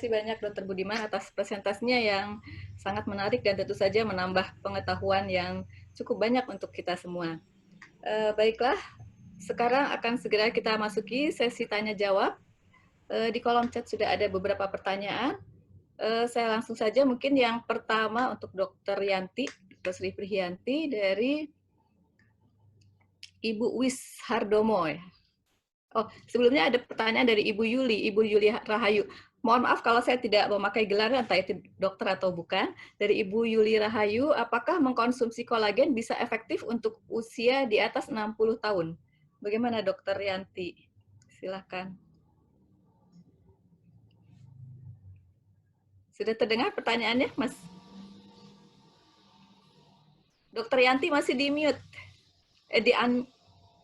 kasih banyak Dr. Budiman atas presentasinya yang sangat menarik dan tentu saja menambah pengetahuan yang cukup banyak untuk kita semua. Baiklah, sekarang akan segera kita masuki sesi tanya jawab. Di kolom chat sudah ada beberapa pertanyaan. Saya langsung saja mungkin yang pertama untuk Dr. Yanti, Dr. Sri Prihianti dari Ibu Wis Hardomo ya. Oh, sebelumnya ada pertanyaan dari Ibu Yuli Rahayu. Mohon maaf kalau saya tidak memakai gelar, entah itu dokter atau bukan. Dari Ibu Yuli Rahayu, apakah mengkonsumsi kolagen bisa efektif untuk usia di atas 60 tahun? Bagaimana Dokter Yanti? Silakan. Sudah terdengar pertanyaannya, Mas? Dokter Yanti masih di mute.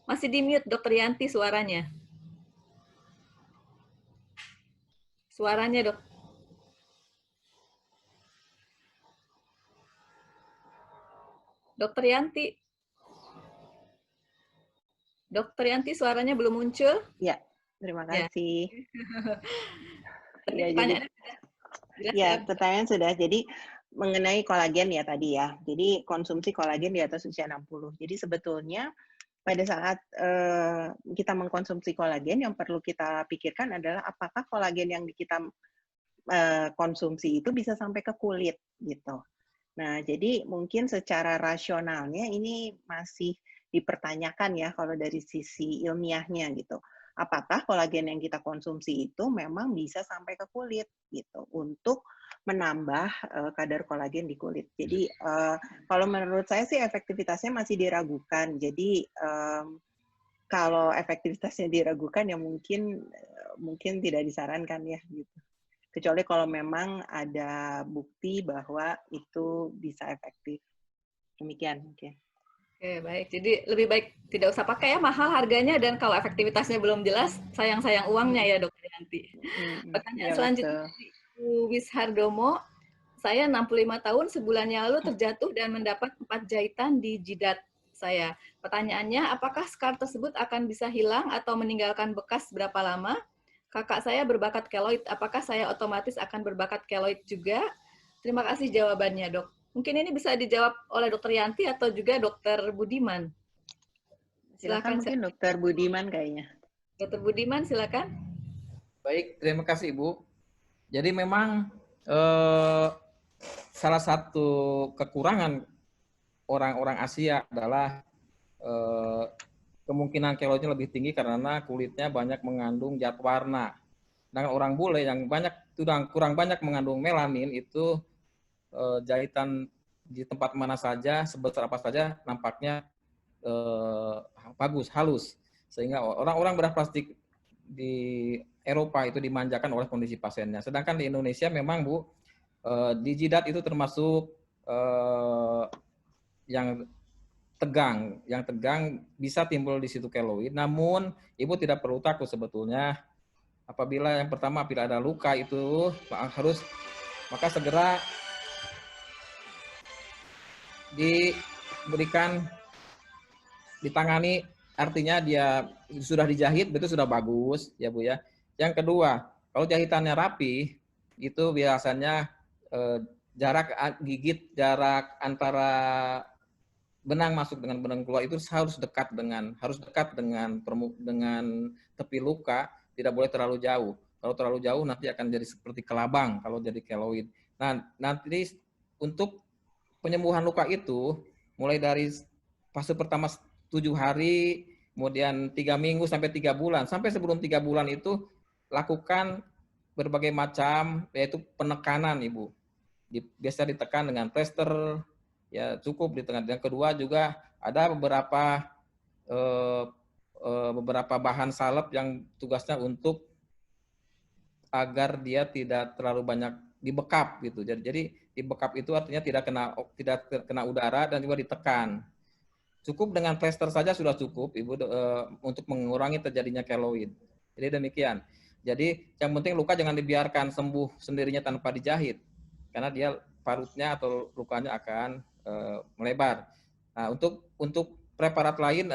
Masih di mute, Dokter Yanti suaranya. Suaranya, Dok. Dokter Yanti. Dokter Yanti suaranya belum muncul. Ya, terima kasih. Pertanyaan sudah. Jadi mengenai kolagen ya tadi ya. Jadi konsumsi kolagen di atas usia 60. Jadi sebetulnya pada saat kita mengkonsumsi kolagen, yang perlu kita pikirkan adalah apakah kolagen yang kita konsumsi itu bisa sampai ke kulit gitu. Nah, jadi mungkin secara rasionalnya ini masih dipertanyakan ya kalau dari sisi ilmiahnya gitu. Apakah kolagen yang kita konsumsi itu memang bisa sampai ke kulit gitu untuk menambah kadar kolagen di kulit. Jadi kalau menurut saya sih efektivitasnya masih diragukan. Jadi kalau efektivitasnya diragukan ya mungkin tidak disarankan ya gitu. Kecuali kalau memang ada bukti bahwa itu bisa efektif. Demikian mungkin. Oke, baik. Jadi lebih baik tidak usah pakai ya, mahal harganya, dan kalau efektivitasnya belum jelas, sayang-sayang uangnya ya Dokter Yanti. Pertanyaan Ya, selanjutnya dari Bu Wis Hardomo, saya 65 tahun, sebulan yang lalu terjatuh dan mendapat 4 jahitan di jidat saya. Pertanyaannya, apakah skar tersebut akan bisa hilang atau meninggalkan bekas berapa lama? Kakak saya berbakat keloid, apakah saya otomatis akan berbakat keloid juga? Terima kasih jawabannya, Dok. Mungkin ini bisa dijawab oleh Dokter Yanti atau juga Dokter Budiman. Silakan mungkin Dokter Budiman kayaknya. Dokter Budiman, silakan. Baik, terima kasih Ibu. Jadi memang salah satu kekurangan orang-orang Asia adalah kemungkinan keloidnya lebih tinggi karena kulitnya banyak mengandung zat warna. Sedangkan orang bule yang kurang banyak mengandung melanin itu jahitan di tempat mana saja, sebesar apa saja nampaknya bagus, halus. Sehingga orang-orang bedah plastik di Eropa itu dimanjakan oleh kondisi pasiennya. Sedangkan di Indonesia memang Bu, di jidat itu termasuk yang tegang bisa timbul di situ keloid. Namun Ibu tidak perlu takut sebetulnya. Apabila ada luka itu maka segera ditangani, artinya dia sudah dijahit, itu sudah bagus ya Bu ya. Yang kedua, kalau jahitannya rapi, itu biasanya jarak antara benang masuk dengan benang keluar itu harus dekat dengan tepi luka, tidak boleh terlalu jauh. Kalau terlalu jauh nanti akan jadi seperti kelabang kalau jadi keloid. Nah, nanti untuk penyembuhan luka itu mulai dari fase pertama 7 hari, kemudian 3 minggu sampai 3 bulan. Sampai sebelum 3 bulan itu lakukan berbagai macam yaitu penekanan Ibu. Biasa ditekan dengan plester, ya cukup di tengah. Yang kedua juga ada beberapa bahan salep yang tugasnya untuk agar dia tidak terlalu banyak dibekap gitu. Jadi dibekap itu artinya tidak kena udara dan juga ditekan. Cukup dengan plester saja sudah cukup Ibu untuk mengurangi terjadinya keloid. Jadi demikian. Jadi yang penting luka jangan dibiarkan sembuh sendirinya tanpa dijahit. Karena dia parutnya atau lukanya akan melebar. Nah, untuk preparat lain,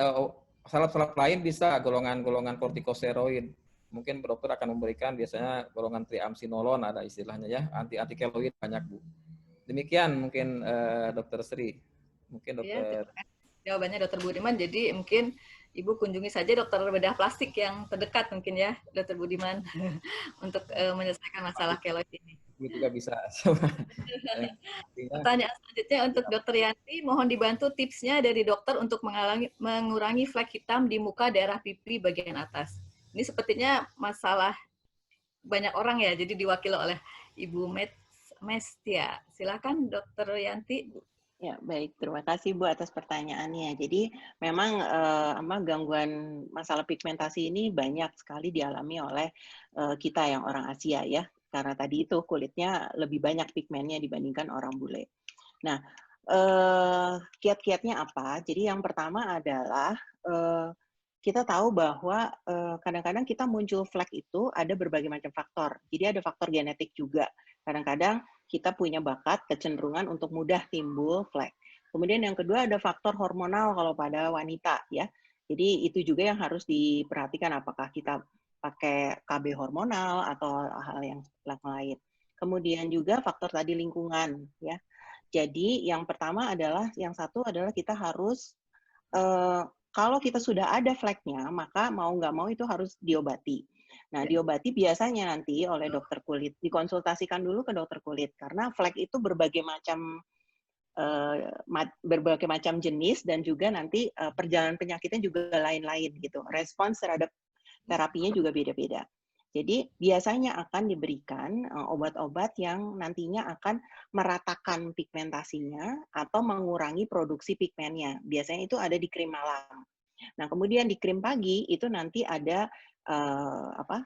salep-salep lain bisa golongan kortikosteroid. mungkin dokter akan memberikan biasanya golongan triamcinolon, ada istilahnya ya, anti keloid banyak Bu. Demikian mungkin Dokter Sri. Mungkin Ya, dokter. terima kasih jawabannya Dokter Budiman. Jadi mungkin Ibu kunjungi saja dokter bedah plastik yang terdekat mungkin ya, Dokter Budiman, untuk menyelesaikan masalah keloid ini. Itu juga bisa. Pertanyaan selanjutnya untuk Dokter Yanti, mohon dibantu tipsnya dari dokter untuk mengurangi flek hitam di muka daerah pipi bagian atas. Ini sepertinya masalah banyak orang ya, jadi diwakili oleh Ibu Mestia. Silakan Dokter Yanti. Ya, baik. Terima kasih Bu atas pertanyaannya. Jadi memang gangguan masalah pigmentasi ini banyak sekali dialami oleh kita yang orang Asia ya. Karena tadi itu kulitnya lebih banyak pigmennya dibandingkan orang bule. Nah, kiat-kiatnya apa? Jadi yang pertama adalah kita tahu bahwa kadang-kadang kita muncul flek itu ada berbagai macam faktor. Jadi ada faktor genetik juga. Kadang-kadang kita punya bakat, kecenderungan untuk mudah timbul flek. Kemudian yang kedua ada faktor hormonal kalau pada wanita ya. Jadi itu juga yang harus diperhatikan apakah kita pakai KB hormonal atau hal yang lain. Kemudian juga faktor tadi lingkungan ya. Jadi yang pertama adalah yang satu adalah kita harus kalau kita sudah ada fleknya maka mau nggak mau itu harus diobati. Nah, diobati biasanya nanti oleh dokter kulit. Dikonsultasikan dulu ke dokter kulit karena flek itu berbagai macam jenis dan juga nanti perjalanan penyakitnya juga lain-lain gitu. Respons terhadap terapinya juga beda-beda. Jadi biasanya akan diberikan obat-obat yang nantinya akan meratakan pigmentasinya atau mengurangi produksi pigmennya. Biasanya itu ada di krim malam. Nah, kemudian di krim pagi itu nanti ada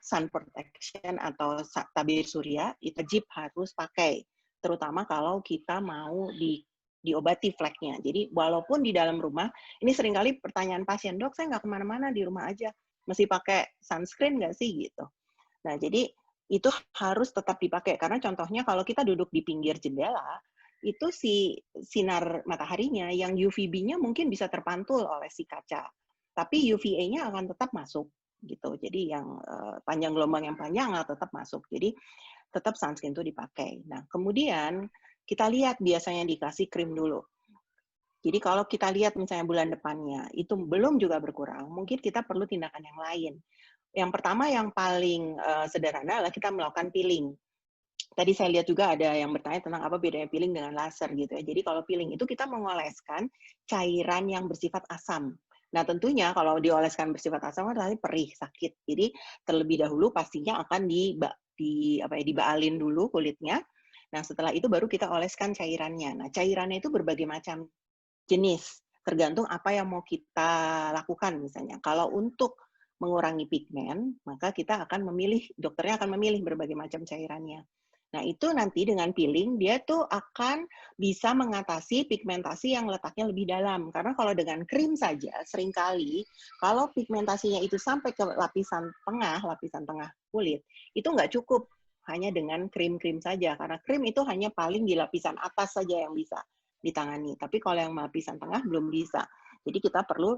sun protection atau tabir surya, itu wajib harus pakai. Terutama kalau kita mau diobati fleknya. Jadi walaupun di dalam rumah, ini seringkali pertanyaan pasien, dok saya nggak kemana-mana, di rumah aja. Mesti pakai sunscreen nggak sih gitu. Nah, jadi itu harus tetap dipakai karena contohnya kalau kita duduk di pinggir jendela, itu si sinar mataharinya yang UVB-nya mungkin bisa terpantul oleh si kaca, tapi UVA-nya akan tetap masuk gitu. Jadi yang panjang gelombang yang panjang tetap masuk. Jadi tetap sunscreen itu dipakai. Nah, kemudian kita lihat biasanya dikasih krim dulu. Jadi kalau kita lihat misalnya bulan depannya itu belum juga berkurang, mungkin kita perlu tindakan yang lain. Yang pertama yang paling sederhana adalah kita melakukan peeling. Tadi saya lihat juga ada yang bertanya tentang apa bedanya peeling dengan laser gitu ya. Jadi kalau peeling itu kita mengoleskan cairan yang bersifat asam. Nah tentunya kalau dioleskan bersifat asam kan perih, sakit. Jadi terlebih dahulu pastinya akan dibaalin dulu kulitnya. Nah setelah itu baru kita oleskan cairannya. Nah cairannya itu berbagai macam jenis, tergantung apa yang mau kita lakukan misalnya. Kalau untuk mengurangi pigmen, maka kita akan memilih, dokternya akan memilih berbagai macam cairannya. Nah, itu nanti dengan peeling, dia tuh akan bisa mengatasi pigmentasi yang letaknya lebih dalam. Karena kalau dengan krim saja, seringkali kalau pigmentasinya itu sampai ke lapisan tengah kulit, itu nggak cukup hanya dengan krim-krim saja. Karena krim itu hanya paling di lapisan atas saja yang bisa ditangani. Tapi kalau yang lapisan tengah belum bisa. Jadi kita perlu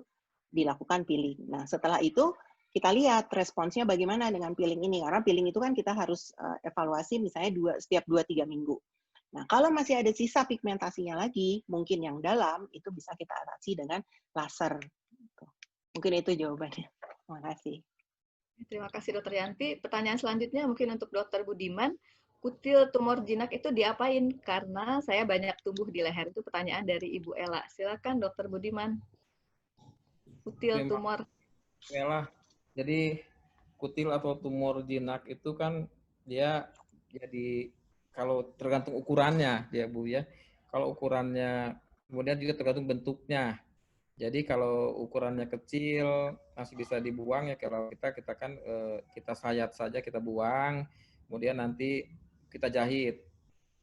dilakukan peeling. Nah, setelah itu kita lihat responsnya bagaimana dengan peeling ini. Karena peeling itu kan kita harus evaluasi misalnya setiap 2-3 minggu. Nah, kalau masih ada sisa pigmentasinya lagi, mungkin yang dalam, itu bisa kita atasi dengan laser. Mungkin itu jawabannya. Terima kasih. Terima kasih Dokter Yanti. Pertanyaan selanjutnya mungkin untuk Dokter Budiman. Kutil tumor jinak itu diapain? Karena saya banyak tumbuh di leher. Itu pertanyaan dari Ibu Ella. Silakan Dokter Budiman. Kutil tumor. Ella, jadi kutil atau tumor jinak itu kan dia jadi kalau tergantung ukurannya ya Bu ya. Kalau ukurannya kemudian juga tergantung bentuknya. Jadi kalau ukurannya kecil masih bisa dibuang ya, kalau kita kan kita sayat saja, kita buang, kemudian nanti kita jahit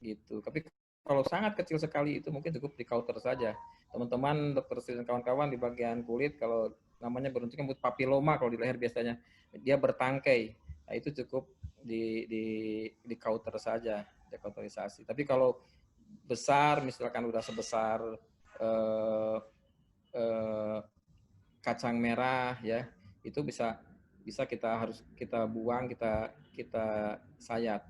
gitu. Tapi kalau sangat kecil sekali itu mungkin cukup di counter saja. Teman-teman dokter dan kawan-kawan di bagian kulit kalau namanya beruntuknya papiloma kalau di leher biasanya dia bertangkai. Nah, itu cukup di counter saja, dekauterisasi. Tapi kalau besar misalkan udah sebesar kacang merah ya, itu bisa bisa kita buang, kita sayat.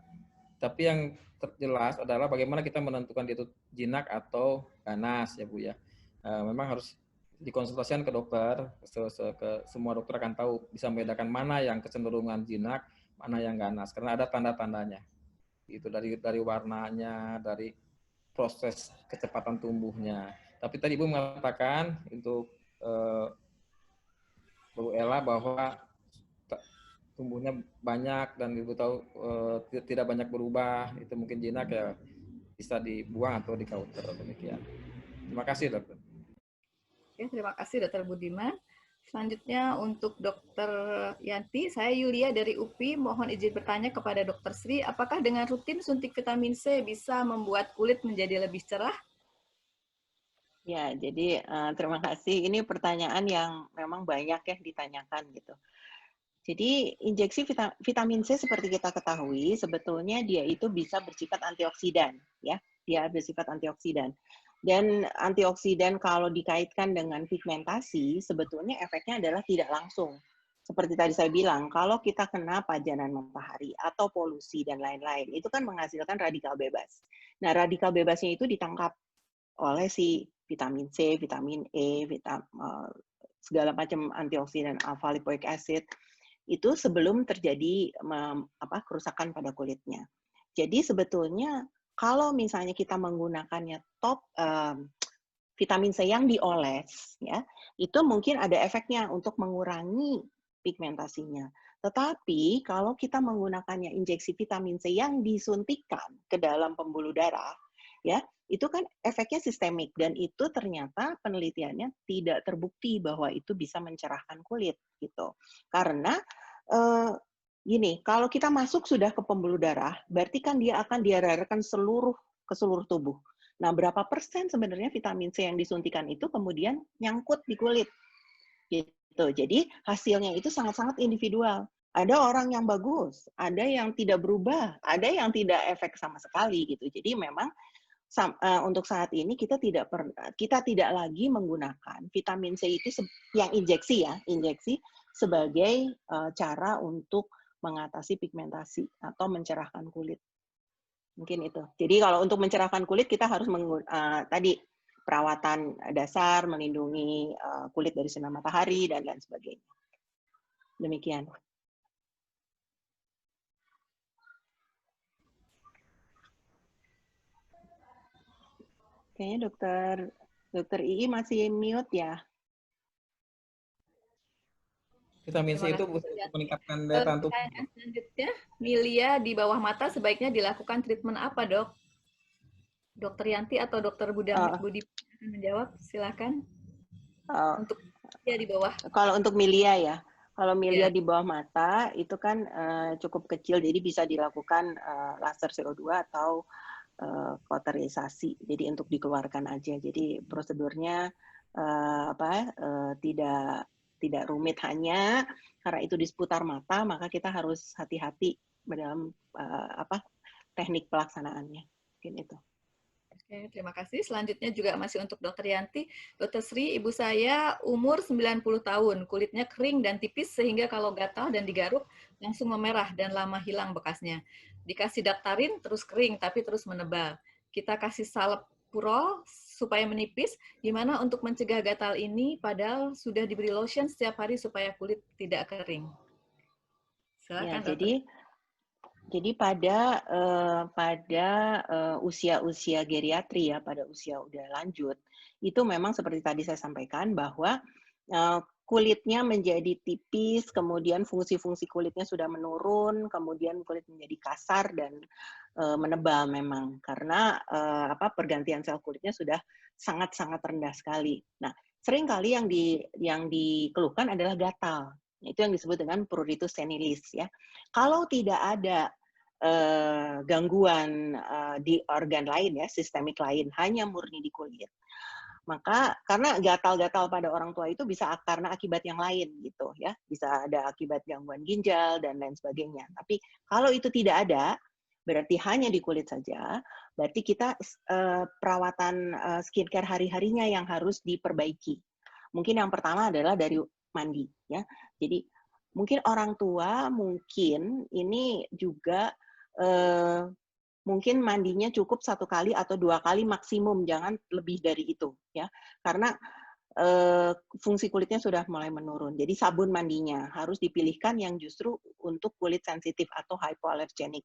Tapi yang jelas adalah bagaimana kita menentukan itu jinak atau ganas ya Bu ya. Memang harus dikonsultasikan ke dokter, semua dokter akan tahu, bisa membedakan mana yang kecenderungan jinak, mana yang ganas, karena ada tanda-tandanya. Itu dari warnanya, dari proses kecepatan tumbuhnya. Tapi tadi Ibu mengatakan untuk Bu Ella bahwa tumbuhnya banyak dan Ibu tahu tidak banyak berubah, itu mungkin jinak ya, bisa dibuang atau di counter, demikian. Terima kasih dokter. Oke, terima kasih Dokter Budiman. Selanjutnya untuk Dokter Yanti, saya Yulia dari UPI, mohon izin bertanya kepada Dokter Sri, apakah dengan rutin suntik vitamin C bisa membuat kulit menjadi lebih cerah? Ya, jadi terima kasih. Ini pertanyaan yang memang banyak ya ditanyakan gitu. Jadi injeksi vitamin C seperti kita ketahui sebetulnya dia itu bisa bersifat antioksidan ya. Dia bersifat antioksidan. Dan antioksidan kalau dikaitkan dengan pigmentasi sebetulnya efeknya adalah tidak langsung. Seperti tadi saya bilang, kalau kita kena pajanan matahari atau polusi dan lain-lain, itu kan menghasilkan radikal bebas. Nah, radikal bebasnya itu ditangkap oleh si vitamin C, vitamin E, segala macam antioksidan, alpha lipoic acid, itu sebelum terjadi kerusakan pada kulitnya. Jadi sebetulnya kalau misalnya kita menggunakannya vitamin C yang dioles, ya, itu mungkin ada efeknya untuk mengurangi pigmentasinya. Tetapi kalau kita menggunakannya injeksi vitamin C yang disuntikan ke dalam pembuluh darah, ya, itu kan efeknya sistemik dan itu ternyata penelitiannya tidak terbukti bahwa itu bisa mencerahkan kulit gitu. Karena gini, kalau kita masuk sudah ke pembuluh darah, berarti kan dia akan diarahkan ke seluruh tubuh. Nah, berapa persen sebenarnya vitamin C yang disuntikan itu kemudian nyangkut di kulit gitu. Jadi hasilnya itu sangat-sangat individual. Ada orang yang bagus, ada yang tidak berubah, ada yang tidak efek sama sekali gitu. Jadi memang untuk saat ini kita tidak lagi menggunakan vitamin C itu yang injeksi sebagai cara untuk mengatasi pigmentasi atau mencerahkan kulit. Mungkin itu. Jadi kalau untuk mencerahkan kulit kita harus tadi perawatan dasar, melindungi kulit dari sinar matahari dan lain sebagainya. Demikian. Kayaknya dokter II masih mute ya. Vitamin C itu bisa meningkatkan daya tahan tubuh. Selanjutnya, milia di bawah mata sebaiknya dilakukan treatment apa, Dok? Dokter Yanti atau Dokter Budi akan menjawab, silakan. Untuk milia di bawah. Kalau untuk milia ya, kalau milia di bawah mata itu kan cukup kecil, jadi bisa dilakukan laser CO2 atau kauterisasi, jadi untuk dikeluarkan aja. Jadi prosedurnya tidak rumit, hanya karena itu di seputar mata, maka kita harus hati-hati dalam teknik pelaksanaannya. Mungkin itu. Oke, terima kasih. Selanjutnya juga masih untuk Dokter Yanti. Dokter Sri, ibu saya umur 90 tahun, kulitnya kering dan tipis sehingga kalau gatal dan digaruk langsung memerah dan lama hilang bekasnya. Dikasih Daktarin terus kering tapi terus menebal. Kita kasih salep purol supaya menipis. Gimana untuk mencegah gatal ini padahal sudah diberi lotion setiap hari supaya kulit tidak kering? Silakan, ya, jadi pada usia-usia geriatri ya, pada usia udah lanjut, itu memang seperti tadi saya sampaikan bahwa kulitnya menjadi tipis, kemudian fungsi-fungsi kulitnya sudah menurun, kemudian kulit menjadi kasar dan menebal memang karena pergantian sel kulitnya sudah sangat-sangat rendah sekali. Nah, seringkali yang dikeluhkan adalah gatal. Itu yang disebut dengan pruritus senilis ya. Kalau tidak ada gangguan di organ lain ya, sistemik lain, hanya murni di kulit, maka karena gatal-gatal pada orang tua itu bisa karena akibat yang lain gitu ya, bisa ada akibat gangguan ginjal dan lain sebagainya. Tapi kalau itu tidak ada, berarti hanya di kulit saja, berarti kita perawatan skincare hari-harinya yang harus diperbaiki. Mungkin yang pertama adalah dari mandi ya. Jadi mungkin orang tua mungkin ini juga mungkin mandinya cukup 1 kali atau 2 kali maksimum, jangan lebih dari itu ya. Karena fungsi kulitnya sudah mulai menurun. Jadi sabun mandinya harus dipilihkan yang justru untuk kulit sensitif atau hypoallergenic.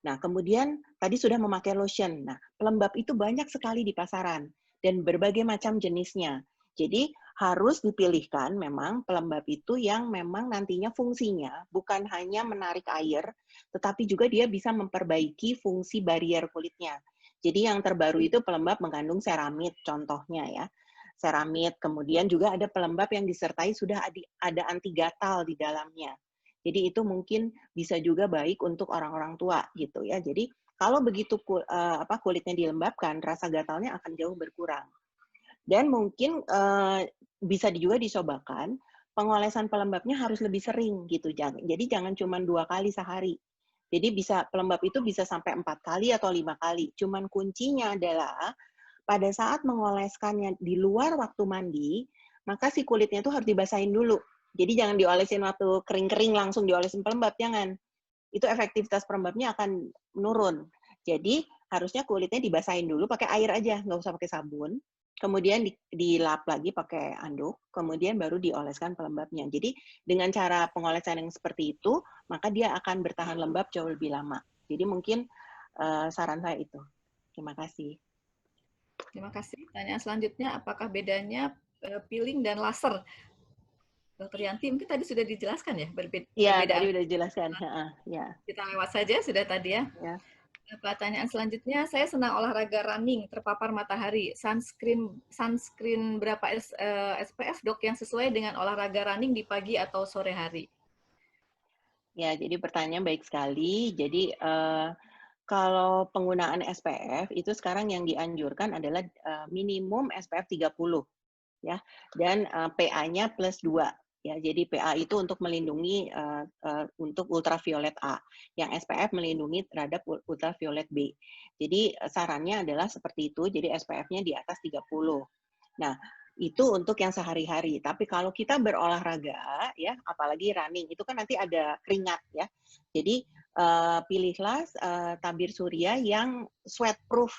Nah, kemudian tadi sudah memakai lotion. Nah, pelembab itu banyak sekali di pasaran dan berbagai macam jenisnya. Jadi harus dipilihkan memang pelembab itu yang memang nantinya fungsinya bukan hanya menarik air, tetapi juga dia bisa memperbaiki fungsi barier kulitnya. Jadi yang terbaru itu pelembab mengandung ceramid contohnya ya. Ceramid, kemudian juga ada pelembab yang disertai sudah ada anti gatal di dalamnya. Jadi itu mungkin bisa juga baik untuk orang-orang tua gitu ya. Jadi kalau begitu kulitnya dilembabkan, rasa gatalnya akan jauh berkurang. Dan mungkin bisa juga dicobakan pengolesan pelembabnya harus lebih sering gitu. Jadi jangan cuma 2 kali sehari. Jadi pelembab itu bisa sampai 4 kali atau 5 kali. Cuman kuncinya adalah pada saat mengoleskannya di luar waktu mandi, maka si kulitnya itu harus dibasahin dulu. Jadi jangan diolesin waktu kering-kering langsung diolesin pelembab, jangan. Itu efektivitas pelembabnya akan menurun. Jadi harusnya kulitnya dibasahin dulu pakai air aja, nggak usah pakai sabun. Kemudian dilap lagi pakai anduk, kemudian baru dioleskan pelembabnya. Jadi dengan cara pengolesan yang seperti itu, maka dia akan bertahan lembab jauh lebih lama. Jadi mungkin saran saya itu. Terima kasih. Terima kasih. Pertanyaan selanjutnya, apakah bedanya peeling dan laser? Dokter Yanti, mungkin tadi sudah dijelaskan ya Iya, tadi perbedaan. udah dijelaskan. Ya. Kita lewat saja sudah tadi ya. Ya. Pertanyaan selanjutnya, saya senang olahraga running, terpapar matahari. Sunscreen berapa SPF dok yang sesuai dengan olahraga running di pagi atau sore hari? Ya, jadi pertanyaan baik sekali. Jadi kalau penggunaan SPF itu sekarang yang dianjurkan adalah minimum SPF 30 ya, dan PA-nya plus 2 ya. Jadi PA itu untuk melindungi untuk ultraviolet A, yang SPF melindungi terhadap ultraviolet B. Jadi sarannya adalah seperti itu, jadi SPF-nya di atas 30. Nah, itu untuk yang sehari-hari. Tapi kalau kita berolahraga ya, apalagi running, itu kan nanti ada keringat ya. Jadi pilihlah tabir surya yang sweat proof.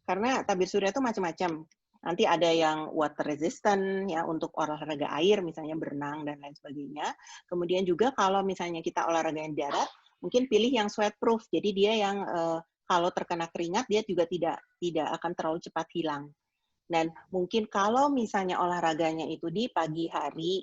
Karena tabir surya itu macam-macam. Nanti ada yang water resistant ya untuk olahraga air misalnya berenang dan lain sebagainya. Kemudian juga kalau misalnya kita olahraga yang darat, mungkin pilih yang sweat proof. Jadi dia yang kalau terkena keringat dia juga tidak akan terlalu cepat hilang. Dan mungkin kalau misalnya olahraganya itu di pagi hari,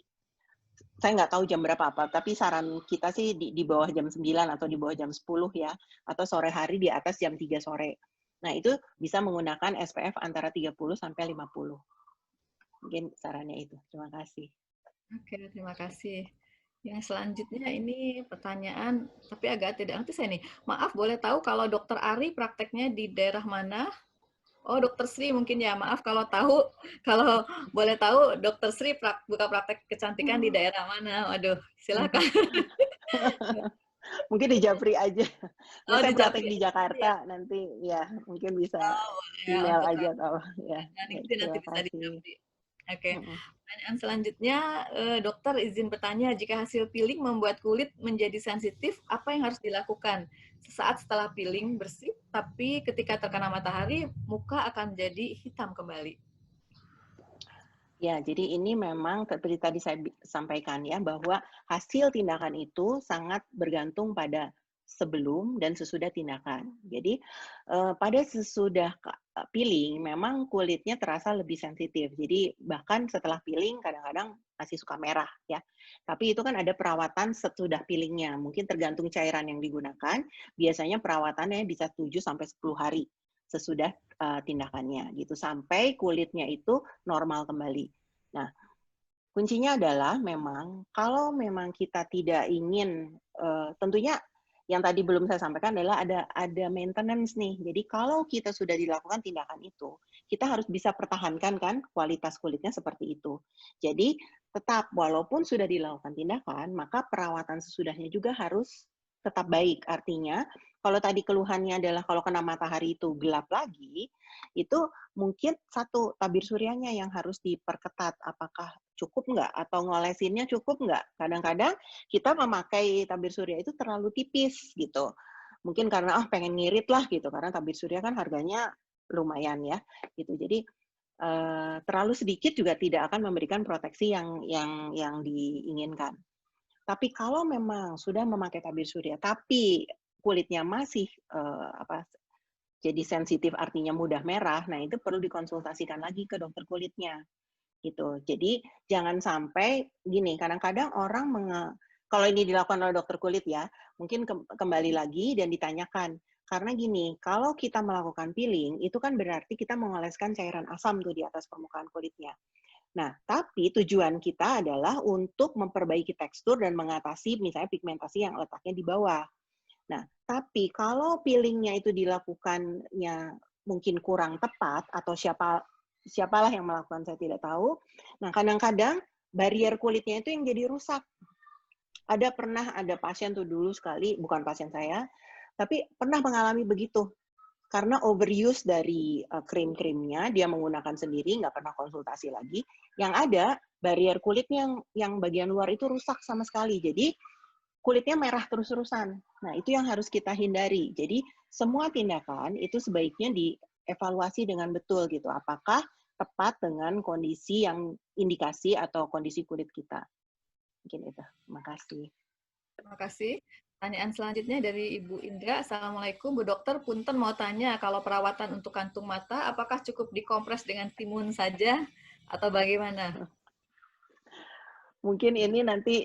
saya nggak tahu jam berapa apa, tapi saran kita sih di bawah jam 9 atau di bawah jam 10 ya, atau sore hari di atas jam 3 sore. Nah, itu bisa menggunakan SPF antara 30 sampai 50. Mungkin sarannya itu. Terima kasih. Oke, terima kasih. Yang selanjutnya ini pertanyaan, tapi agak tidak ngerti saya nih. Maaf, boleh tahu kalau Dokter Ari prakteknya di daerah mana? Oh, Dokter Sri mungkin ya. Maaf kalau boleh tahu Dokter Sri buka praktek kecantikan di daerah mana? Waduh, silakan. Mungkin di Japri aja. Ya, Oh, saya di praktek Japri di ya. Jakarta, nanti ya mungkin bisa Oh, boleh ya email untuk aja kalau ya. Baik, nanti terima bisa di kasih. Japri. Oke. Pertanyaan selanjutnya, dokter izin bertanya, jika hasil peeling membuat kulit menjadi sensitif, apa yang harus dilakukan? Sesaat setelah peeling bersih, tapi ketika terkena matahari, muka akan menjadi hitam kembali. Ya, jadi ini memang seperti tadi saya sampaikan ya, bahwa hasil tindakan itu sangat bergantung pada sebelum dan sesudah tindakan. Jadi pada sesudah peeling memang kulitnya terasa lebih sensitif. Jadi bahkan setelah peeling kadang-kadang masih suka merah ya. Tapi itu kan ada perawatan sesudah peelingnya. Mungkin tergantung cairan yang digunakan. Biasanya perawatannya bisa 7 sampai 10 hari sesudah tindakannya gitu sampai kulitnya itu normal kembali. Nah, kuncinya adalah memang kalau memang kita tidak ingin tentunya yang tadi belum saya sampaikan adalah ada maintenance nih. Jadi kalau kita sudah dilakukan tindakan itu, kita harus bisa pertahankan kan kualitas kulitnya seperti itu. Jadi tetap walaupun sudah dilakukan tindakan, maka perawatan sesudahnya juga harus tetap baik. Artinya kalau tadi keluhannya adalah kalau kena matahari itu gelap lagi, itu mungkin satu tabir suryanya yang harus diperketat. Apakah cukup nggak? Atau ngolesinnya cukup nggak? Kadang-kadang kita memakai tabir surya itu terlalu tipis gitu. Mungkin karena pengen ngirit lah gitu, karena tabir surya kan harganya lumayan ya gitu. Jadi terlalu sedikit juga tidak akan memberikan proteksi yang diinginkan. Tapi kalau memang sudah memakai tabir surya, tapi kulitnya masih jadi sensitif, artinya mudah merah, nah itu perlu dikonsultasikan lagi ke dokter kulitnya gitu. Jadi jangan sampai gini, kadang-kadang orang kalau ini dilakukan oleh dokter kulit ya, mungkin kembali lagi dan ditanyakan. Karena gini, kalau kita melakukan peeling, itu kan berarti kita mengoleskan cairan asam tuh di atas permukaan kulitnya. Nah, tapi tujuan kita adalah untuk memperbaiki tekstur dan mengatasi misalnya pigmentasi yang letaknya di bawah. Nah, tapi kalau peelingnya itu dilakukannya mungkin kurang tepat atau siapalah yang melakukan saya tidak tahu. Nah, kadang-kadang barrier kulitnya itu yang jadi rusak. Pernah ada pasien tuh dulu sekali, bukan pasien saya, tapi pernah mengalami begitu. Karena overuse dari krim-krimnya, dia menggunakan sendiri, nggak pernah konsultasi lagi. Yang ada, barrier kulitnya yang bagian luar itu rusak sama sekali. Jadi, kulitnya merah terus-terusan. Nah, itu yang harus kita hindari. Jadi, semua tindakan itu sebaiknya dievaluasi dengan betul gitu. Apakah tepat dengan kondisi yang indikasi atau kondisi kulit kita. Mungkin itu. Terima kasih. Terima kasih. Pertanyaan selanjutnya dari Ibu Indra. Assalamualaikum, Bu Dokter. Punten mau tanya, kalau perawatan untuk kantung mata, apakah cukup dikompres dengan timun saja atau bagaimana? Mungkin ini nanti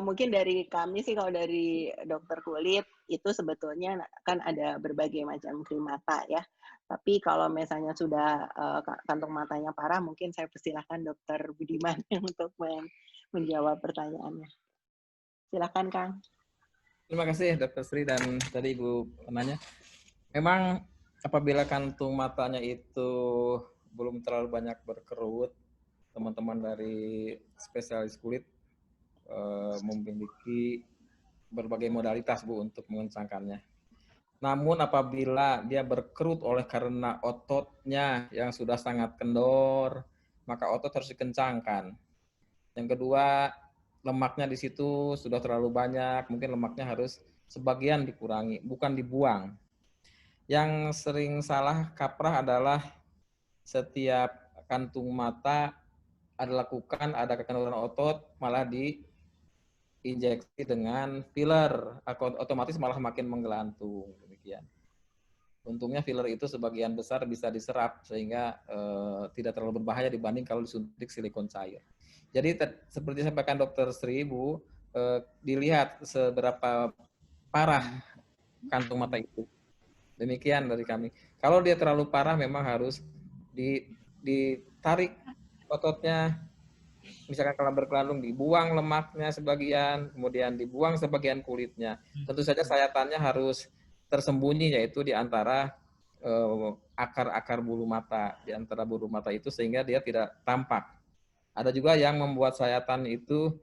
mungkin dari kami sih, kalau dari dokter kulit itu sebetulnya kan ada berbagai macam krim mata ya. Tapi kalau misalnya sudah kantong matanya parah, mungkin saya persilahkan dokter Budiman untuk menjawab pertanyaannya. Silakan Kang. Terima kasih Dr. Sri dan tadi Ibu nanya. Memang apabila kantung matanya itu belum terlalu banyak berkerut, teman-teman dari spesialis kulit memiliki berbagai modalitas Bu untuk mengencangkannya. Namun apabila dia berkerut oleh karena ototnya yang sudah sangat kendor, maka otot harus dikencangkan. Yang kedua, lemaknya di situ sudah terlalu banyak, mungkin lemaknya harus sebagian dikurangi, bukan dibuang. Yang sering salah kaprah adalah setiap kantung mata ada lakukan, ada kekendoran otot, malah diinjeksi dengan filler, otomatis malah makin menggelantung. Demikian. Untungnya filler itu sebagian besar bisa diserap sehingga tidak terlalu berbahaya dibanding kalau disuntik silikon cair. Jadi seperti sampaikan Dokter Sri, Bu, dilihat seberapa parah kantung mata itu. Demikian dari kami. Kalau dia terlalu parah memang harus ditarik ototnya, misalkan kalau berkelandung dibuang lemaknya sebagian, kemudian dibuang sebagian kulitnya. Tentu saja sayatannya harus tersembunyi, yaitu di antara akar-akar bulu mata, di antara bulu mata itu sehingga dia tidak tampak. Ada juga yang membuat sayatan itu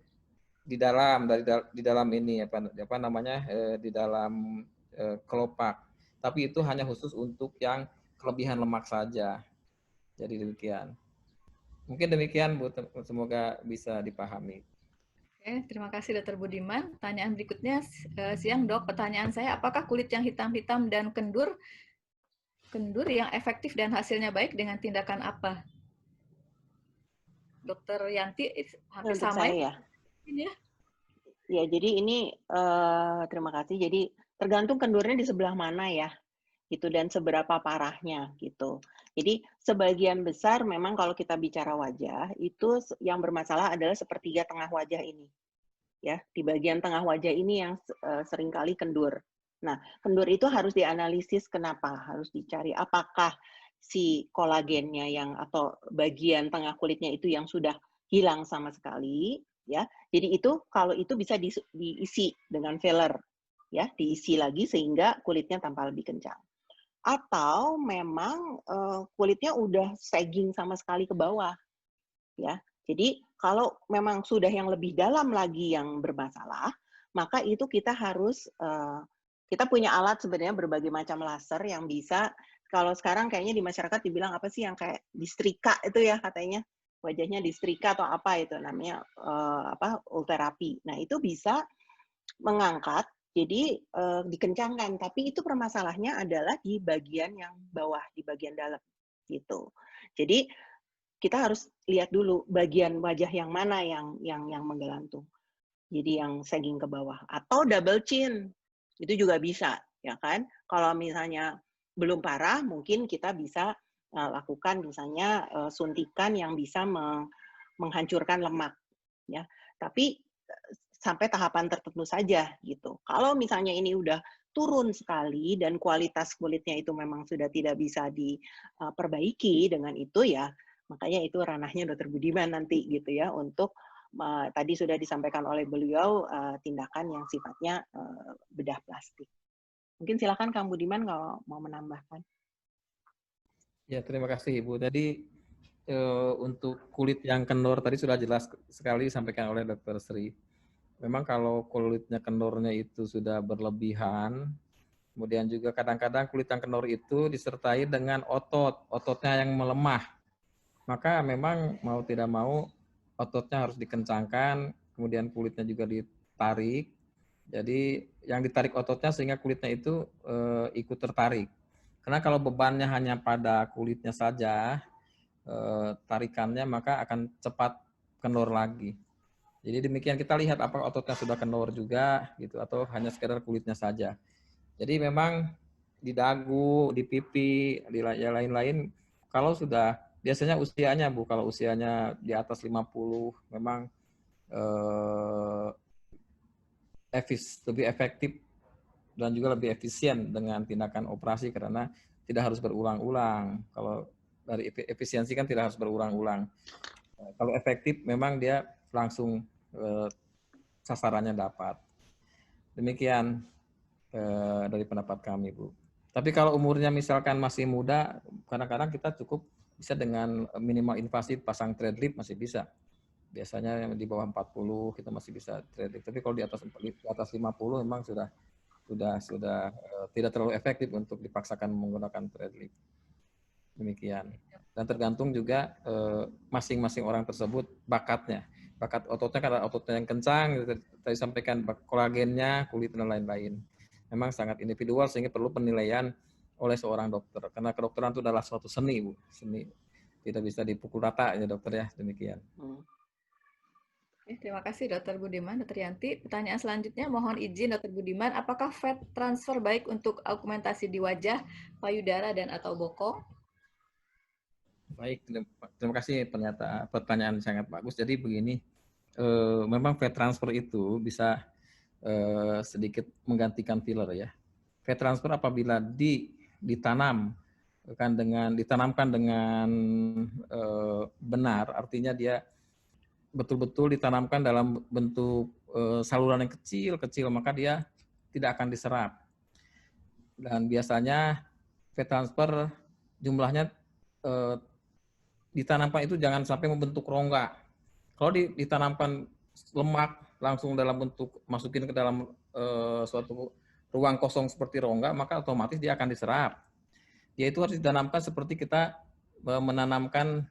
di dalam ini apa namanya di dalam kelopak. Tapi itu hanya khusus untuk yang kelebihan lemak saja. Jadi demikian. Mungkin demikian Bu, semoga bisa dipahami. Oke, terima kasih Dr. Budiman. Pertanyaan berikutnya, siang Dok, pertanyaan saya, apakah kulit yang hitam-hitam dan kendur yang efektif dan hasilnya baik dengan tindakan apa? Dokter Yanti hampir Untuk sama saya ya? Ya, jadi ini terima kasih. Jadi tergantung kendurnya di sebelah mana ya, gitu, dan seberapa parahnya gitu. Jadi sebagian besar memang kalau kita bicara wajah itu yang bermasalah adalah sepertiga tengah wajah ini, ya, di bagian tengah wajah ini yang seringkali kendur. Nah, kendur itu harus dianalisis kenapa, harus dicari apakah si kolagennya atau bagian tengah kulitnya itu yang sudah hilang sama sekali, ya. Jadi itu kalau itu bisa diisi dengan filler, ya, diisi lagi sehingga kulitnya tampak lebih kencang. Atau memang kulitnya udah sagging sama sekali ke bawah, ya. Jadi kalau memang sudah yang lebih dalam lagi yang bermasalah, maka itu kita harus kita punya alat sebenarnya berbagai macam laser yang bisa, kalau sekarang kayaknya di masyarakat dibilang apa sih yang kayak disetrika itu ya katanya. wajahnya disetrika atau apa itu namanya ulterapi. Nah, itu bisa mengangkat, jadi dikencangkan, tapi itu permasalahannya adalah di bagian yang bawah, di bagian dalam gitu. Jadi kita harus lihat dulu bagian wajah yang mana yang menggelantung. Jadi yang sagging ke bawah atau double chin. Itu juga bisa, ya kan? Kalau misalnya belum parah, mungkin kita bisa lakukan misalnya suntikan yang bisa menghancurkan lemak, ya. Tapi sampai tahapan tertentu saja gitu. Kalau misalnya ini udah turun sekali dan kualitas kulitnya itu memang sudah tidak bisa diperbaiki dengan itu ya, makanya itu ranahnya Dokter Budiman nanti gitu ya untuk tadi sudah disampaikan oleh beliau tindakan yang sifatnya bedah plastik. Mungkin silakan Kang Budiman kalau mau menambahkan. Ya, terima kasih Ibu. Tadi untuk kulit yang kendor tadi sudah jelas sekali disampaikan oleh Dr. Sri. Memang kalau kulitnya kendornya itu sudah berlebihan, kemudian juga kadang-kadang kulit yang kendor itu disertai dengan ototnya yang melemah. Maka memang mau tidak mau ototnya harus dikencangkan, kemudian kulitnya juga ditarik. Jadi yang ditarik ototnya sehingga kulitnya itu ikut tertarik. Karena kalau bebannya hanya pada kulitnya saja, tarikannya maka akan cepat kendor lagi. Jadi demikian kita lihat apakah ototnya sudah kendor juga gitu atau hanya sekedar kulitnya saja. Jadi memang di dagu, di pipi, di lain-lain kalau sudah biasanya usianya Bu, kalau usianya di atas 50 memang lebih efektif dan juga lebih efisien dengan tindakan operasi karena tidak harus berulang-ulang. Kalau dari efisiensi kan tidak harus berulang-ulang. Kalau efektif memang dia langsung sasarannya dapat. Demikian dari pendapat kami, Bu. Tapi kalau umurnya misalkan masih muda, kadang-kadang kita cukup bisa dengan minimal invasif pasang thread lip masih bisa. Biasanya yang di bawah 40 kita masih bisa thread lip. Tapi kalau di atas 50 memang sudah tidak terlalu efektif untuk dipaksakan menggunakan thread lip. Demikian. Dan tergantung juga masing-masing orang tersebut bakatnya. Bakat ototnya karena ototnya yang kencang, tadi sampaikan kolagennya, kulit dan lain-lain. Memang sangat individual sehingga perlu penilaian oleh seorang dokter. Karena kedokteran itu adalah suatu seni, Bu. Seni. Tidak bisa dipukul rata ya dokter ya, demikian. Terima kasih Dr. Budiman, Dr. Yanti. Pertanyaan selanjutnya, mohon izin Dr. Budiman, apakah fat transfer baik untuk augmentasi di wajah, payudara, dan atau bokong? Baik, terima kasih pertanyaan sangat bagus. Jadi begini, memang fat transfer itu bisa sedikit menggantikan filler ya. Fat transfer apabila ditanamkan dengan benar, artinya dia betul-betul ditanamkan dalam bentuk saluran yang kecil-kecil, maka dia tidak akan diserap. Dan biasanya fat transfer jumlahnya ditanamkan itu jangan sampai membentuk rongga. Kalau ditanamkan lemak langsung dalam bentuk masukin ke dalam suatu ruang kosong seperti rongga, maka otomatis dia akan diserap. Dia itu harus ditanamkan seperti kita menanamkan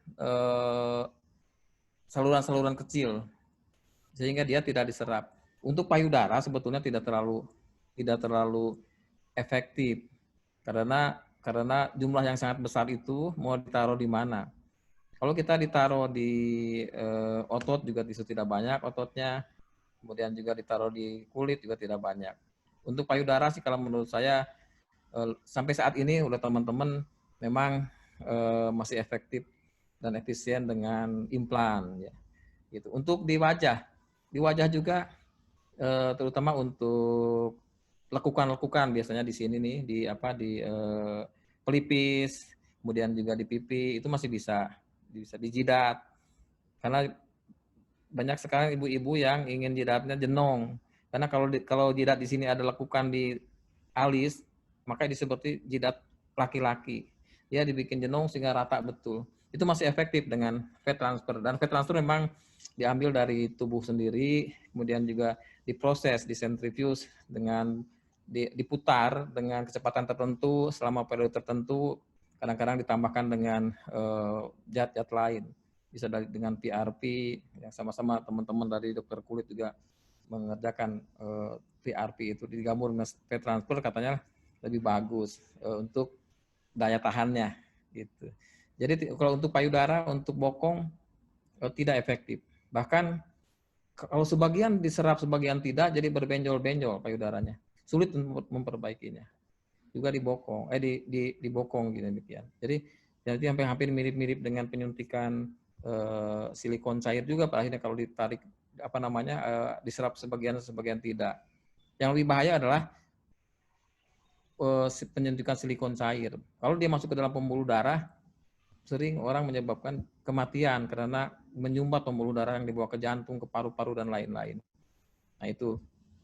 saluran-saluran kecil sehingga dia tidak diserap. Untuk payudara sebetulnya tidak terlalu efektif karena jumlah yang sangat besar itu mau ditaruh di mana. Kalau kita ditaruh di otot juga tidak banyak ototnya, kemudian juga ditaruh di kulit juga tidak banyak. Untuk payudara sih kalau menurut saya sampai saat ini oleh teman-teman memang masih efektif dan efisien dengan implan ya. Gitu. Untuk di wajah juga terutama untuk lekukan-lekukan biasanya di sini nih di pelipis, kemudian juga di pipi itu masih bisa dijidat karena banyak sekali ibu-ibu yang ingin jidatnya jenong karena kalau jidat di sini ada lekukan di alis maka disebut jidat laki-laki, dia dibikin jenong sehingga rata betul. Itu masih efektif dengan fat transfer, dan fat transfer memang diambil dari tubuh sendiri, kemudian juga diproses, disentrifuge dengan diputar dengan kecepatan tertentu selama periode tertentu, kadang-kadang ditambahkan dengan zat-zat lain. bisa dengan PRP, yang sama-sama teman-teman dari dokter kulit juga mengerjakan PRP itu digabung dengan fat transfer, katanya lebih bagus untuk daya tahannya gitu. Jadi kalau untuk payudara, untuk bokong tidak efektif. Bahkan kalau sebagian diserap, sebagian tidak, jadi berbenjol-benjol payudaranya. Sulit untuk memperbaikinya. Juga di bokong, di bokong gitu demikian. Jadi sampai hampir mirip-mirip dengan penyuntikan silikon cair juga, pada akhirnya kalau ditarik diserap sebagian tidak. Yang lebih bahaya adalah penyuntikan silikon cair. Kalau dia masuk ke dalam pembuluh darah, sering orang menyebabkan kematian karena menyumbat pembuluh darah yang dibawa ke jantung, ke paru-paru dan lain-lain. Nah itu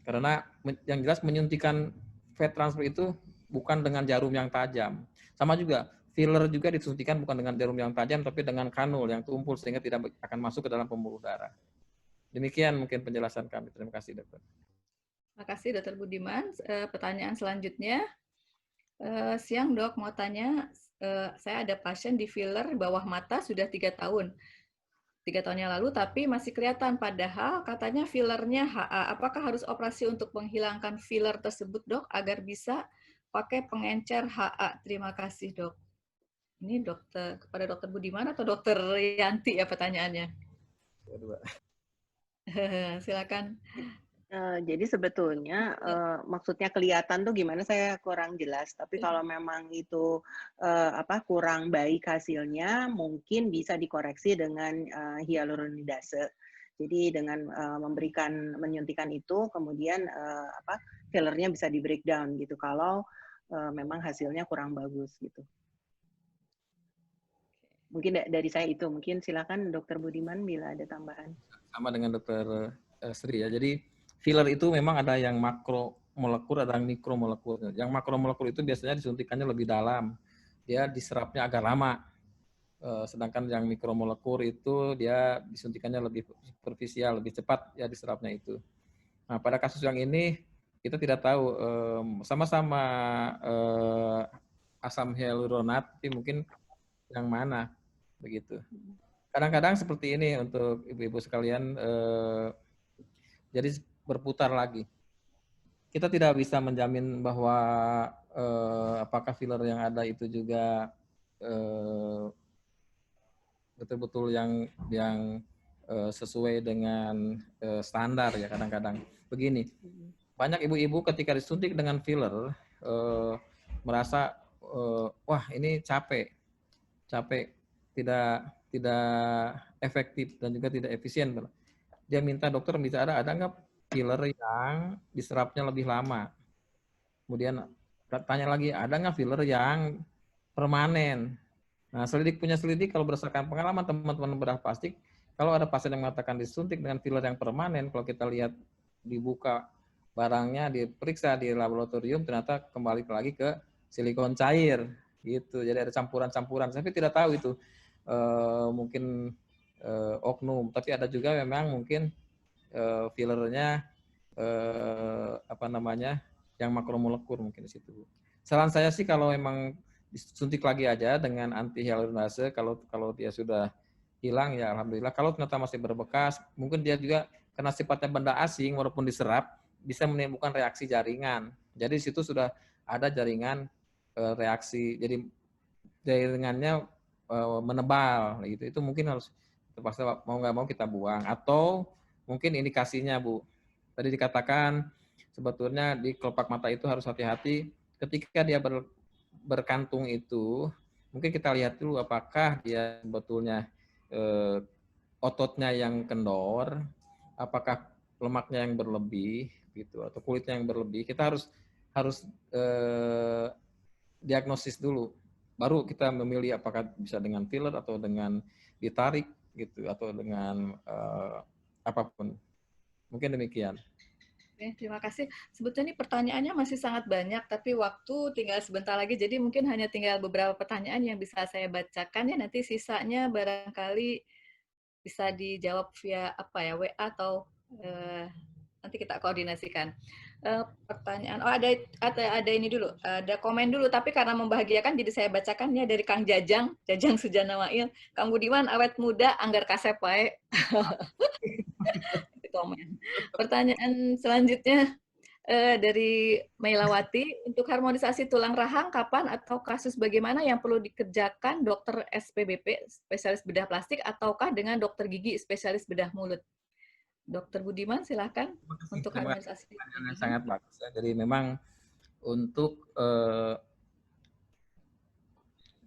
karena yang jelas menyuntikan fat transfer itu bukan dengan jarum yang tajam. Sama juga filler juga disuntikan bukan dengan jarum yang tajam, tapi dengan kanul yang tumpul sehingga tidak akan masuk ke dalam pembuluh darah. Demikian mungkin penjelasan kami. Terima kasih, dokter. Terima kasih, Dokter Budiman. Pertanyaan selanjutnya, siang dok, mau tanya, saya ada pasien di filler bawah mata sudah 3 tahun. 3 tahun yang lalu, tapi masih kelihatan. Padahal katanya fillernya HA. Apakah harus operasi untuk menghilangkan filler tersebut, dok, agar bisa pakai pengencer HA? Terima kasih, dok. Ini kepada dokter Budiman atau dokter Yanti ya pertanyaannya? Silakan. Jadi sebetulnya maksudnya kelihatan tuh gimana saya kurang jelas. Tapi kalau memang itu kurang baik hasilnya, mungkin bisa dikoreksi dengan hyaluronidase. Jadi dengan menyuntikan itu, kemudian fillernya bisa di breakdown gitu. Kalau memang hasilnya kurang bagus gitu. Mungkin dari saya itu. Mungkin silakan Dokter Budiman bila ada tambahan. Sama dengan Dokter Sri ya. Jadi filler itu memang ada yang makromolekul, ada yang mikromolekul. Yang makromolekul itu biasanya disuntikannya lebih dalam. Dia diserapnya agak lama. Sedangkan yang mikromolekul itu dia disuntikannya lebih superficial, lebih cepat ya diserapnya itu. Nah, pada kasus yang ini kita tidak tahu sama-sama asam hyaluronat, tapi mungkin yang mana begitu. Kadang-kadang seperti ini untuk ibu-ibu sekalian, jadi berputar lagi. Kita tidak bisa menjamin bahwa apakah filler yang ada itu juga betul-betul yang sesuai dengan standar ya kadang-kadang. Begini, banyak ibu-ibu ketika disuntik dengan filler merasa wah ini capek, tidak efektif dan juga tidak efisien. Dia minta dokter bisa ada nggak filler yang diserapnya lebih lama. Kemudian tanya lagi, ada nggak filler yang permanen? Nah, punya selidik kalau berdasarkan pengalaman teman-teman bedah plastik, kalau ada pasien yang mengatakan disuntik dengan filler yang permanen, kalau kita lihat dibuka barangnya, diperiksa di laboratorium, ternyata kembali lagi ke silikon cair, gitu. Jadi ada campuran-campuran. Tapi tidak tahu itu mungkin oknum, tapi ada juga memang mungkin fillernya yang makromolekul mungkin di situ. Saran saya sih kalau memang disuntik lagi aja dengan anti hyaluronase, kalau dia sudah hilang ya alhamdulillah. Kalau ternyata masih berbekas, mungkin dia juga karena sifatnya benda asing walaupun diserap bisa menimbulkan reaksi jaringan. Jadi di situ sudah ada jaringan reaksi, jadi jaringannya menebal gitu. Itu mungkin harus terpaksa mau nggak mau kita buang. Atau mungkin indikasinya Bu, tadi dikatakan sebetulnya di kelopak mata itu harus hati-hati ketika dia berkantung itu. Mungkin kita lihat dulu apakah dia sebetulnya ototnya yang kendor, apakah lemaknya yang berlebih gitu atau kulitnya yang berlebih. Kita harus diagnosis dulu. Baru kita memilih apakah bisa dengan filler atau dengan ditarik gitu atau dengan apapun. Mungkin demikian. Oke, terima kasih. Sebetulnya ini pertanyaannya masih sangat banyak, tapi waktu tinggal sebentar lagi, jadi mungkin hanya tinggal beberapa pertanyaan yang bisa saya bacakan ya. Nanti sisanya barangkali bisa dijawab via WA Nanti kita koordinasikan. Pertanyaan, ada ini dulu, ada komen dulu, tapi karena membahagiakan jadi saya bacakan ya dari Kang Jajang Sujana Wail. Kang Budiman awet muda, anggar kasep wae. Komen. Pertanyaan selanjutnya dari Mailawati, untuk harmonisasi tulang rahang kapan atau kasus bagaimana yang perlu dikerjakan dokter SPBP, spesialis bedah plastik, ataukah dengan dokter gigi, spesialis bedah mulut? Dokter Budiman, silakan untuk Terima kasih. harmonisasi. Sangat bagus. Jadi memang untuk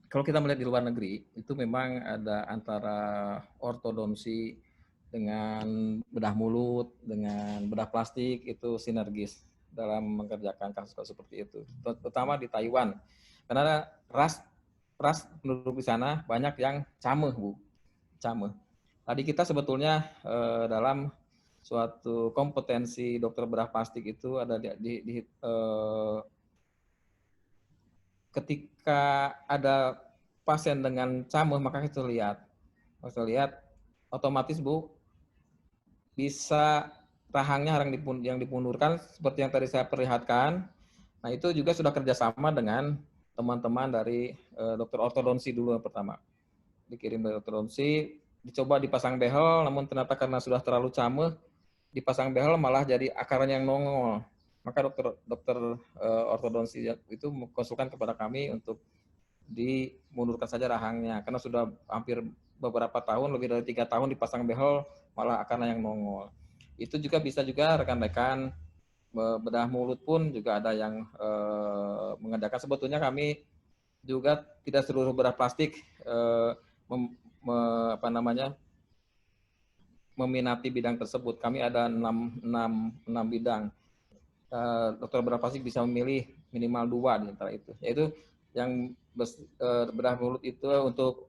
kalau kita melihat di luar negeri, itu memang ada antara ortodonsi dengan bedah mulut, dengan bedah plastik, itu sinergis dalam mengerjakan kasus-kasus seperti itu. Terutama di Taiwan. Karena ras penduduk di sana banyak yang cameh, Bu. Cameh. Tadi kita sebetulnya dalam suatu kompetensi dokter bedah plastik itu ada ketika ada pasien dengan cameh, maka kita lihat otomatis, Bu, bisa rahangnya yang dipundurkan seperti yang tadi saya perlihatkan. Nah, itu juga sudah kerjasama dengan teman-teman dari dokter ortodonsi dulu yang pertama. Dikirim dari ortodonsi, dicoba dipasang behel, namun ternyata karena sudah terlalu cameh, dipasang behel malah jadi akarnya yang nongol. Maka dokter ortodonsi itu konsulkan kepada kami untuk dimundurkan saja rahangnya, karena sudah hampir beberapa tahun, lebih dari 3 tahun dipasang behel, malah akarnya yang nongol. Itu juga bisa juga rekan-rekan bedah mulut pun juga ada yang mengadakan. Sebetulnya kami juga tidak seluruh bedah plastik meminati bidang tersebut. Kami ada 6 bidang. Dokter bedah plastik bisa memilih minimal 2 di antara itu, yaitu yang bedah mulut itu untuk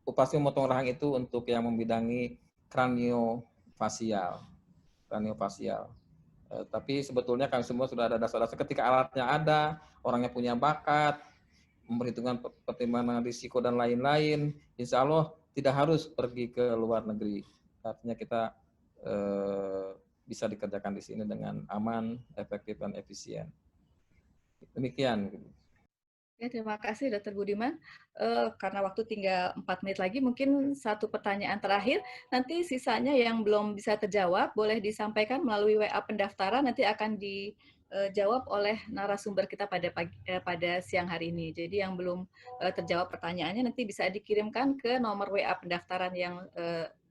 operasi memotong rahang itu untuk yang membidangi kraniofasial. Tapi sebetulnya kami semua sudah ada dasar-dasar, ketika alatnya ada, orangnya punya bakat, memperhitungkan pertimbangan risiko dan lain-lain, insya Allah tidak harus pergi ke luar negeri. Artinya kita bisa dikerjakan di sini dengan aman, efektif, dan efisien. Demikian. Ya, terima kasih Dr. Budiman. Karena waktu tinggal 4 menit lagi, mungkin satu pertanyaan terakhir. Nanti sisanya yang belum bisa terjawab, boleh disampaikan melalui WA pendaftaran, nanti akan dijawab oleh narasumber kita pada siang hari ini. Jadi yang belum terjawab pertanyaannya nanti bisa dikirimkan ke nomor WA pendaftaran yang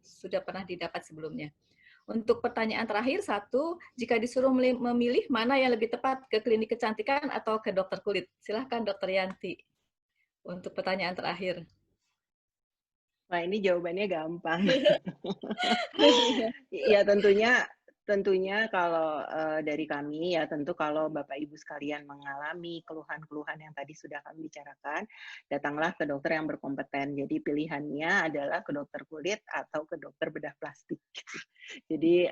sudah pernah didapat sebelumnya. Untuk pertanyaan terakhir, 1, jika disuruh memilih mana yang lebih tepat, ke klinik kecantikan atau ke dokter kulit? Silahkan Dokter Yanti untuk pertanyaan terakhir. Wah, ini jawabannya gampang. Ya, tentunya kalau dari kami ya, tentu kalau Bapak Ibu sekalian mengalami keluhan-keluhan yang tadi sudah kami bicarakan, datanglah ke dokter yang berkompeten. Jadi pilihannya adalah ke dokter kulit atau ke dokter bedah plastik. Jadi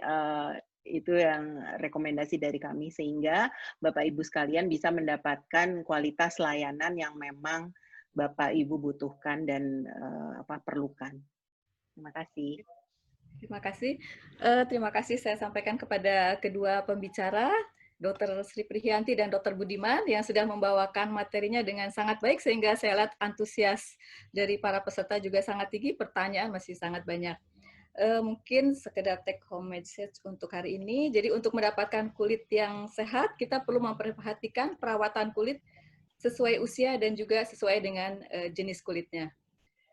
itu yang rekomendasi dari kami, sehingga Bapak Ibu sekalian bisa mendapatkan kualitas layanan yang memang Bapak Ibu butuhkan dan perlukan. Terima kasih. Terima kasih saya sampaikan kepada kedua pembicara, Dr. Sri Priyanti dan Dr. Budiman, yang sudah membawakan materinya dengan sangat baik, sehingga saya lihat antusias dari para peserta juga sangat tinggi, pertanyaan masih sangat banyak. Mungkin sekedar take home message untuk hari ini. Jadi untuk mendapatkan kulit yang sehat, kita perlu memperhatikan perawatan kulit sesuai usia dan juga sesuai dengan jenis kulitnya.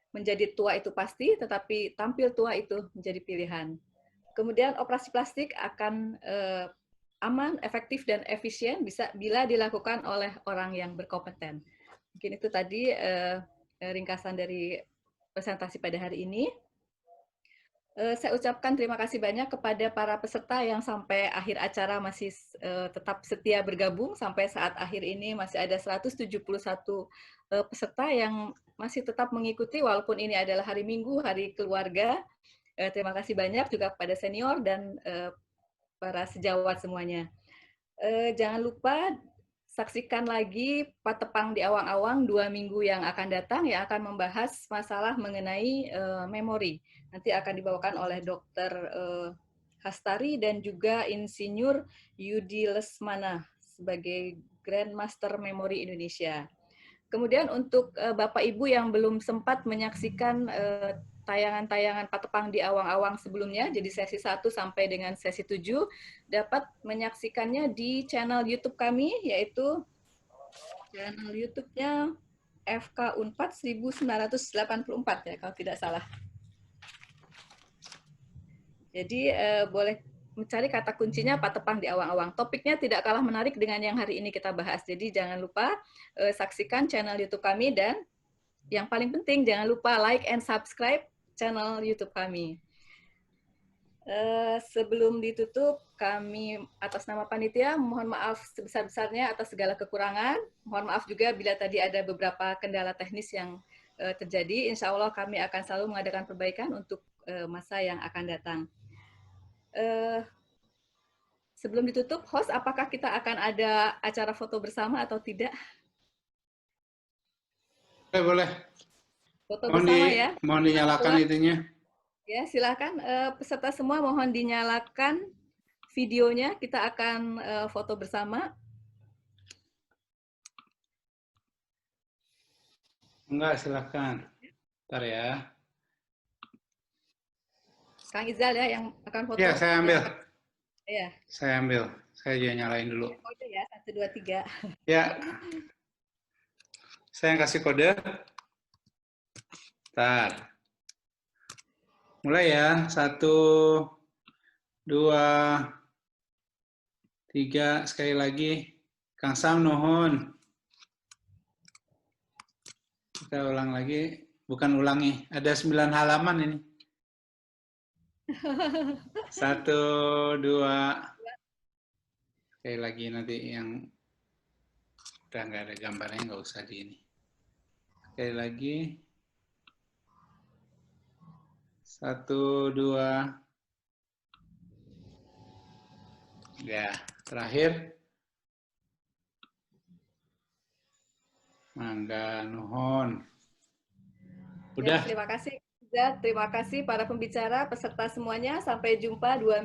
Menjadi tua itu pasti, tetapi tampil tua itu menjadi pilihan. Kemudian operasi plastik akan aman, efektif, dan efisien bila dilakukan oleh orang yang berkompeten. Mungkin itu tadi ringkasan dari presentasi pada hari ini. Saya ucapkan terima kasih banyak kepada para peserta yang sampai akhir acara masih tetap setia bergabung. Sampai saat akhir ini masih ada 171 peserta yang masih tetap mengikuti walaupun ini adalah hari Minggu, hari keluarga. Terima kasih banyak juga kepada senior dan para sejawat semuanya. Jangan lupa saksikan lagi Patepang di Awang-Awang 2 minggu yang akan datang, yang akan membahas masalah mengenai memori. Nanti akan dibawakan oleh Dr. Hastari dan juga Insinyur Yudi Lesmana sebagai Grandmaster Memori Indonesia. Kemudian untuk Bapak Ibu yang belum sempat menyaksikan tayangan-tayangan Patepang di awang-awang sebelumnya, jadi sesi 1 sampai dengan sesi 7, dapat menyaksikannya di channel YouTube kami, yaitu channel YouTube-nya FK Unpad 1984 ya, kalau tidak salah. Jadi boleh mencari kata kuncinya Patepang di awang-awang. Topiknya tidak kalah menarik dengan yang hari ini kita bahas. Jadi jangan lupa saksikan channel YouTube kami dan yang paling penting jangan lupa like and subscribe channel YouTube kami. Sebelum ditutup, kami atas nama panitia mohon maaf sebesar-besarnya atas segala kekurangan. Mohon maaf juga bila tadi ada beberapa kendala teknis yang terjadi. Insya Allah kami akan selalu mengadakan perbaikan untuk masa yang akan datang. Sebelum ditutup, host, apakah kita akan ada acara foto bersama atau tidak? Boleh. Foto bersama ya. Mohon dinyalakan itunya. Ya, silakan peserta semua mohon dinyalakan videonya. Kita akan foto bersama. Enggak, silakan. Bentar ya. Kang Izal ya yang akan foto. Ya, saya ambil. Ya. Saya ambil. Saya juga nyalain dulu. Kode ya, 1, 2, 3. Ya. Saya kasih kode. Bentar. Mulai ya. 1, 2, 3. Sekali lagi. Kang Sam nuhun. Kita ulang lagi. Bukan ulangi. Ada 9 halaman ini. 1, 2. Sekali lagi nanti yang udah nggak ada gambarnya nggak usah di ini. Sekali lagi. 1, 2. Ya, terakhir. Mangga nuhun. Udah. Ya, terima kasih. Terima kasih para pembicara, peserta semuanya. Sampai jumpa 2